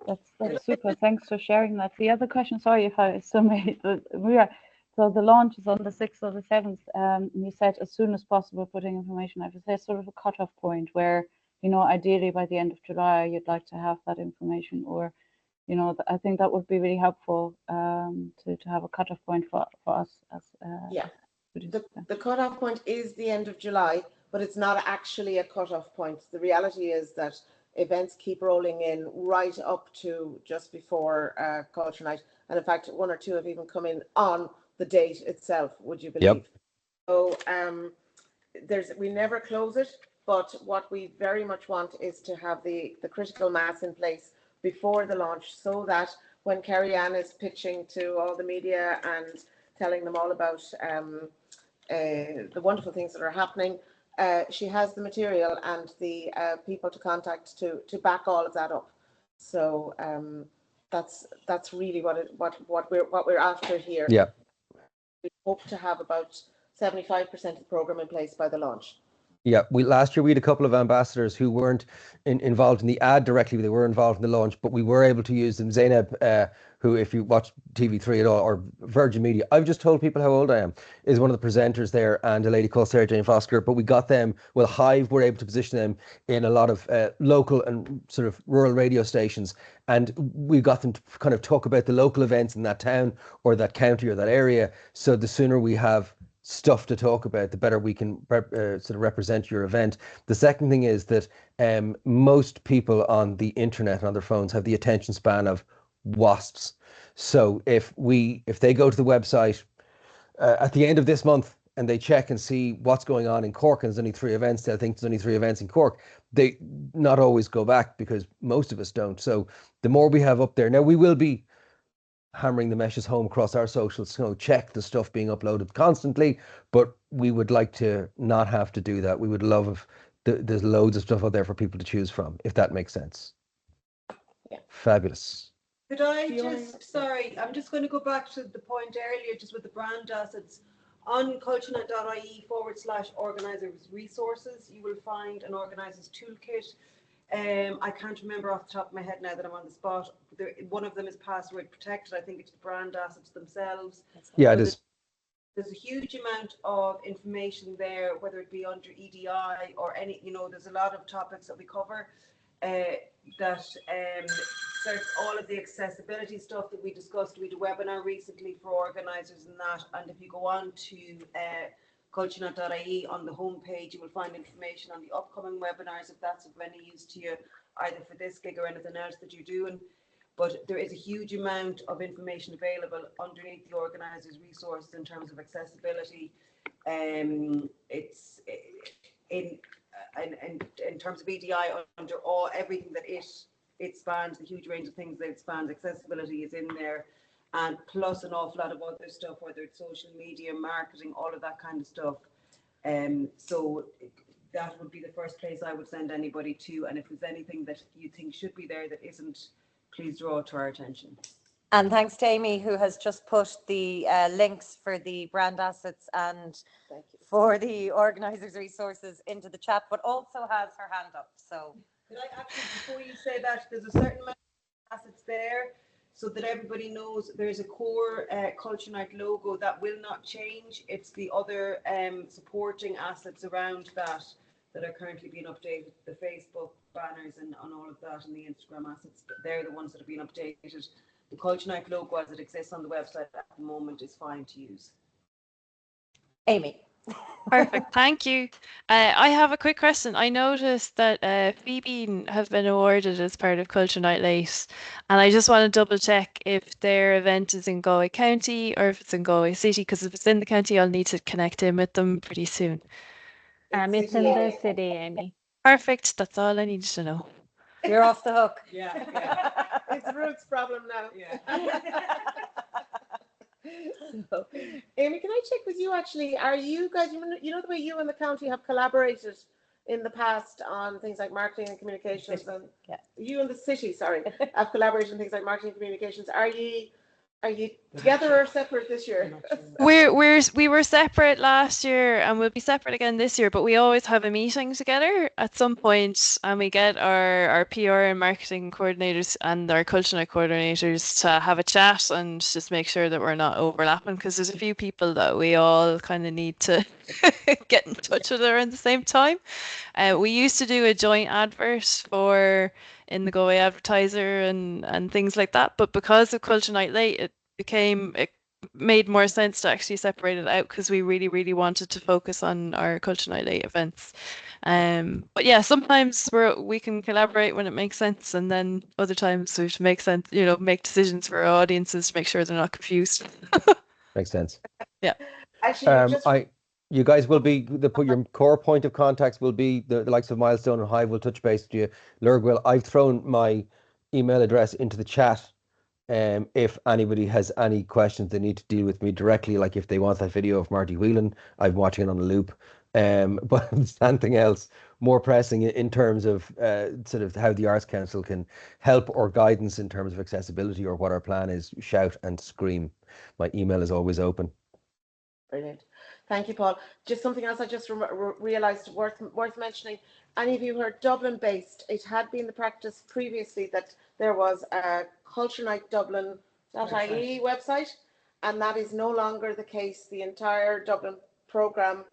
Speaker 9: That's super. Thanks for sharing that. The other question, sorry if I so made, Maria, So the launch is on the 6th or the 7th. And you said as soon as possible putting information out. Is there sort of a cutoff point where, you know, ideally by the end of July, you'd like to have that information? Or, you know, I think that would be really helpful to have a cutoff point for us as
Speaker 3: Yeah. The cutoff point is the end of July, but it's not actually a cutoff point. The reality is that events keep rolling in right up to just before Culture Night. And in fact, one or two have even come in on the date itself, would you believe?
Speaker 7: Yep.
Speaker 3: So we never close it, but what we very much want is to have the critical mass in place before the launch, so that when Kerry-Ann is pitching to all the media and telling them all about the wonderful things that are happening, she has the material and the people to contact to back all of that up. So that's really what we're after here.
Speaker 7: Yeah.
Speaker 3: We hope to have about 75% of the program in place by the launch.
Speaker 7: Yeah, last year we had a couple of ambassadors who weren't involved in the ad directly, but they were involved in the launch, but we were able to use them. Zainab, who, if you watch TV3 at all, or Virgin Media, I've just told people how old I am, is one of the presenters there, and a lady called Sarah Jane Fosker, but we got them, well, Hive were able to position them in a lot of local and sort of rural radio stations, and we got them to kind of talk about the local events in that town or that county or that area. So the sooner we have stuff to talk about, the better we can sort of represent your event. The second thing is that most people on the internet and on their phones have the attention span of wasps. So if they go to the website at the end of this month and they check and see what's going on in Cork, and there's only 3 events, they think there's only 3 events in Cork, they not always go back, because most of us don't. So the more we have up there, now we will be hammering the meshes home across our socials, so check the stuff being uploaded constantly, but we would like to not have to do that. We would love if there's loads of stuff out there for people to choose from, if that makes sense.
Speaker 3: Yeah.
Speaker 7: Fabulous.
Speaker 20: Could I just, sorry, I'm just going to go back to the point earlier, just with the brand assets. On culturenet.ie/organisers resources, you will find an organisers toolkit. I can't remember off the top of my head now that I'm on the spot. One of them is password protected. I think it's the brand assets themselves.
Speaker 7: Yeah, it is.
Speaker 20: There's a huge amount of information there, whether it be under EDI or any, you know, there's a lot of topics that we cover that search all of the accessibility stuff that we discussed. We did a webinar recently for organisers and that, and if you go on to culturenet.ie on the homepage, you will find information on the upcoming webinars, if that's of any use to you, either for this gig or anything else that you're doing. But there is a huge amount of information available underneath the organisers' resources in terms of accessibility. It's in terms of EDI, under everything that it spans, the huge range of things that it spans, accessibility is in there. And plus an awful lot of other stuff, whether it's social media, marketing, all of that kind of stuff. So that would be the first place I would send anybody to. And if there's anything that you think should be there that isn't, please draw it to our attention.
Speaker 1: And thanks to Amy, who has just put the links for the brand assets and for the organisers' resources into the chat, but also has her hand up. So
Speaker 20: could I actually, before you say that, there's a certain amount of assets there, so that everybody knows there's a core Culture Night logo that will not change. It's the other supporting assets around that are currently being updated, the Facebook banners and all of that, and the Instagram assets. They're the ones that are being updated. The Culture Night logo as it exists on the website at the moment is fine to use.
Speaker 1: Amy.
Speaker 10: Perfect, thank you. I have a quick question. I noticed that Phoebe have been awarded as part of Culture Night Late, and I just want to double check if their event is in Galway County or if it's in Galway City, because if it's in the county, I'll need to connect in with them pretty soon.
Speaker 2: It's in the city, Amy.
Speaker 10: Perfect, that's all I needed to know.
Speaker 1: You're off the hook.
Speaker 20: Yeah.
Speaker 3: It's a roots problem now.
Speaker 20: Yeah.
Speaker 3: So, Amy, can I check with you actually? Are you guys, you know the way you and the county have collaborated in the past on things like marketing and communications, and you and the city, sorry, have collaborated on things like marketing and communications. Are you Are you together or separate this year?
Speaker 10: We were separate last year and we'll be separate again this year, but we always have a meeting together at some point, and we get our PR and marketing coordinators and our culture night coordinators to have a chat and just make sure that we're not overlapping, because there's a few people that we all kind of need to get in touch with around the same time. We used to do a joint advert for in the Galway Advertiser and things like that, but because of Culture Night Late, it made more sense to actually separate it out, because we really wanted to focus on our Culture Night Late events. But yeah, sometimes we can collaborate when it makes sense, and then other times we have to make sense, make decisions for our audiences to make sure they're not confused.
Speaker 7: Makes sense.
Speaker 10: Yeah.
Speaker 3: Actually,
Speaker 7: you guys will be your core point of contacts will be the likes of Milestone and Hive will touch base with you. Lurg will. I've thrown my email address into the chat. If anybody has any questions they need to deal with me directly, like if they want that video of Marty Whelan, I'm watching it on a loop. But something else more pressing in terms of sort of how the Arts Council can help or guidance in terms of accessibility or what our plan is, shout and scream. My email is always open.
Speaker 3: Brilliant. Thank you, Paul. Just something else I just realised worth mentioning. Any of you who are Dublin based, it had been the practice previously that there was a Culture Night Dublin.ie website, and that is no longer the case. The entire Dublin programme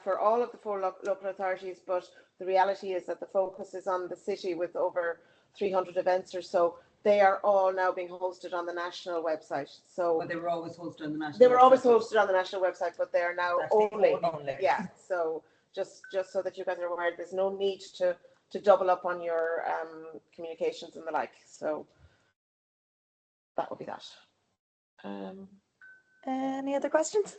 Speaker 3: for all of the 4 local authorities, but the reality is that the focus is on the city with over 300 events or so. They are all now being hosted on the national website. So
Speaker 20: But they were always hosted on the national.
Speaker 3: they were always
Speaker 20: website.
Speaker 3: hosted on the national website, but they are now
Speaker 20: That's
Speaker 3: only.
Speaker 20: only.
Speaker 3: Yeah. So just so that you guys are aware, there's no need to double up on your communications and the like. So that would be that.
Speaker 1: Any other questions?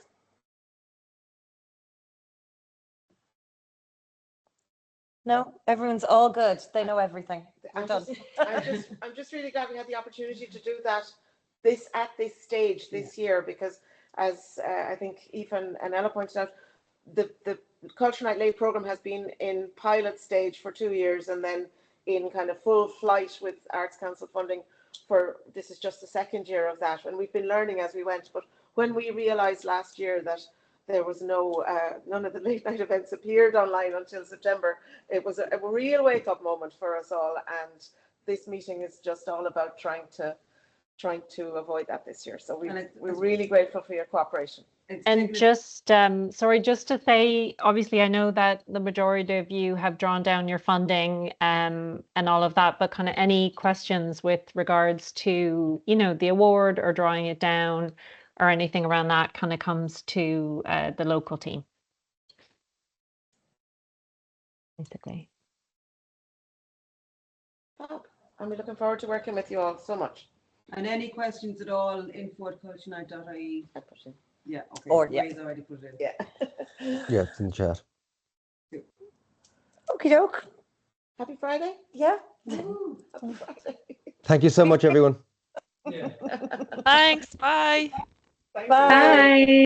Speaker 1: No, everyone's all good. They know everything. We're done.
Speaker 3: I'm just really glad we had the opportunity to do that at this stage this year, because as I think Aoife and Ella pointed out, the Culture Night Late programme has been in pilot stage for 2 years and then in kind of full flight with Arts Council funding this is just the 2nd year of that, and we've been learning as we went. But when we realised last year that there was none of the late night events appeared online until September, it was a real wake up moment for us all, and this meeting is just all about trying to avoid that this year. So we're really grateful for your cooperation.
Speaker 2: And just sorry, just to say, obviously I know that the majority of you have drawn down your funding and all of that, but kind of any questions with regards to the award or drawing it down or anything around that kind of comes to the local team, basically.
Speaker 3: I'm looking forward to working with you all so much.
Speaker 20: And any questions at all, info@cultureknight.ie. Yeah, okay.
Speaker 1: Or
Speaker 20: Ray's already put it in.
Speaker 3: Yeah.
Speaker 7: Yeah, it's in the chat.
Speaker 1: Okie doke.
Speaker 3: Happy Friday.
Speaker 1: Yeah.
Speaker 3: Happy Friday.
Speaker 7: Thank you so much, everyone.
Speaker 10: Thanks. Bye.
Speaker 3: Thanks,
Speaker 1: Bye.